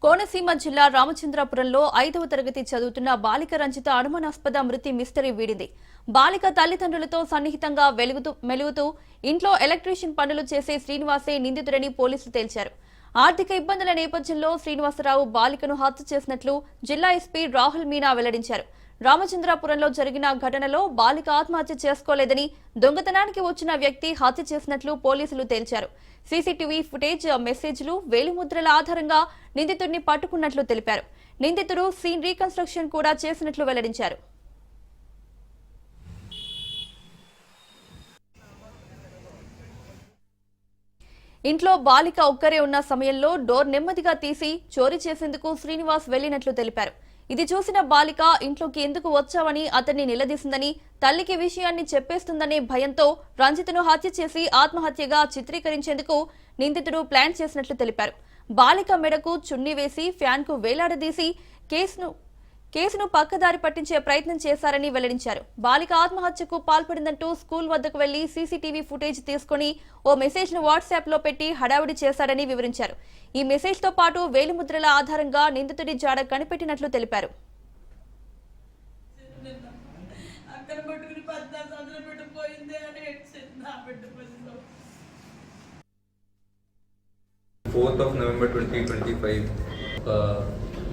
కోనసీమ జిల్లా రామచంద్రాపురంలో 5వ తరగతి చదువుతున్న బాలిక రంజిత అనుమానాస్పద మృతి మిస్టరీ వీడింది. బాలిక తల్లిదండ్రులతో సన్నిహితంగా మెలుగుతూ ఇంట్లో ఎలక్ట్రీషియన్ పనులు చేసే శ్రీనివాసే నిందితుడని పోలీసులు తేల్చారు. ఆర్థిక ఇబ్బందుల నేపథ్యంలో శ్రీనివాసరావు బాలికను హత్య చేసినట్లు జిల్లా ఎస్పీ రాహుల్ మీనా వెల్లడించారు. రామచంద్రాపురంలో జరిగిన ఘటనలో బాలిక ఆత్మహత్య చేసుకోలేదని, దొంగతనానికి వచ్చిన వ్యక్తి హత్య చేసినట్లు పోలీసులు తేల్చారు. సీసీటీవీ ఫుటేజ్, మెసేజ్లు, వేలిముద్రల ఆధారంగా నిందితుడిని పట్టుకున్నట్లు తెలిపారు. నిందితుడు సీన్ రీకన్స్ట్రక్షన్ కూడా చేసినట్లు వెల్లడించారు. ఇంట్లో బాలిక ఒక్కరే ఉన్న సమయంలో డోర్ నెమ్మదిగా తీసి చోరీ చేసేందుకు శ్రీనివాస్ వెళ్లినట్లు తెలిపారు. ఇది చూసిన బాలిక ఇంట్లోకి ఎందుకు వచ్చావని అతన్ని నిలదీసిందని, తల్లికి విషయాన్ని చెప్పేస్తుందనే భయంతో రంజితను హత్య చేసి ఆత్మహత్యగా చిత్రీకరించేందుకు నిందితుడు ప్లాన్ చేసినట్లు తెలిపారు. బాలిక మెడకు చున్నీ వేసి ఫ్యాన్ కు వేలాడదీసి కేసును పక్కదారి పట్టించే ప్రయత్నం చేశారని వెల్లడించారు. బాలిక ఆత్మహత్యకు పాల్పడిందంటూ స్కూల్ వద్దకు వెళ్లి సీసీటీవీ ఫుటేజ్ తీసుకుని ఓ మెసేజ్ ను వాట్సాప్ లో పెట్టి హడావుడి చేశారని వివరించారు. ఈ మెసేజ్ తో పాటు వేలిముద్రల ఆధారంగా నిందితుడి జాడ కనిపెట్టినట్లు తెలిపారు. 4th of November 2025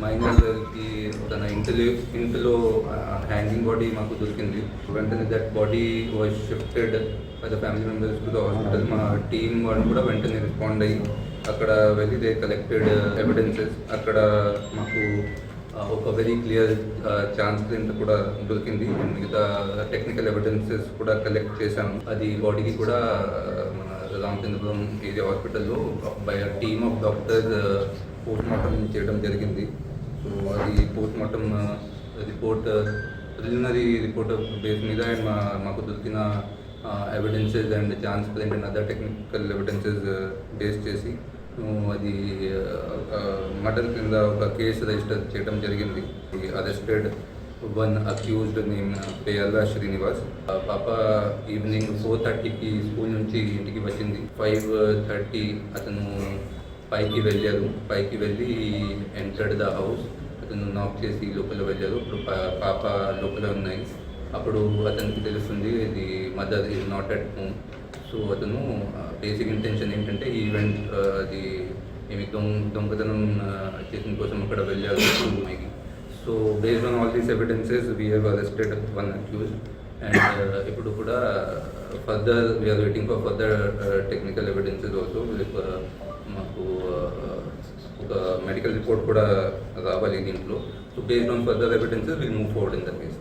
మైనర్కి తన ఇంటిలో హ్యాంగింగ్ బాడీ మాకు దొరికింది. వెంటనే that body was shifted by the family members to the hospital. మా టీమ్ వాళ్ళు కూడా వెంటనే రెస్పాండ్ అయ్యి అక్కడ వెళ్ళి దే కలెక్టెడ్ ఎవిడెన్సెస్. అక్కడ మాకు ఒక వెరీ క్లియర్ ఛాన్స్ ప్రింట్ కూడా దొరికింది. మిగతా టెక్నికల్ ఎవిడెన్సెస్ కూడా కలెక్ట్ చేశాము. అది బాడీకి కూడా మన రామచంద్రపురం ఏరియా హాస్పిటల్లో by team of doctors post mortem చేయడం జరిగింది. సో అది post mortem report preliminary report base మీద అండ్ మాకు దొరికిన evidences and chance print and other technical evidences base చేసి అది మర్డర్ కింద ఒక కేసు రిజిస్టర్ చేయడం జరిగింది. Arrested one accused name Peyalla Srinivas. పాప ఈవినింగ్ 4:30కి స్కూల్ నుంచి ఇంటికి వచ్చింది. 5:30 అతను పైకి వెళ్ళి ఎంటర్డ్ ద హౌస్. అతను నాక్ చేసి లోపల వెళ్ళారు. ఇప్పుడు పాప లోపల ఉన్నాయి. అప్పుడు అతనికి తెలుస్తుంది ఇది mother is not at home. So అతను బేసిక్ ఇంటెన్షన్ ఏంటంటే ఈ ఈవెంట్ అది ఏమి దొంగతనం చేసిన కోసం అక్కడ వెళ్ళారు. So based on all these evidences we have arrested one accused and ఇప్పుడు కూడా further we're waiting for further technical evidences also. మాకు ఒక మెడికల్ రిపోర్ట్ కూడా రావాలి దీంట్లో. So based on further evidences will move forward in the case.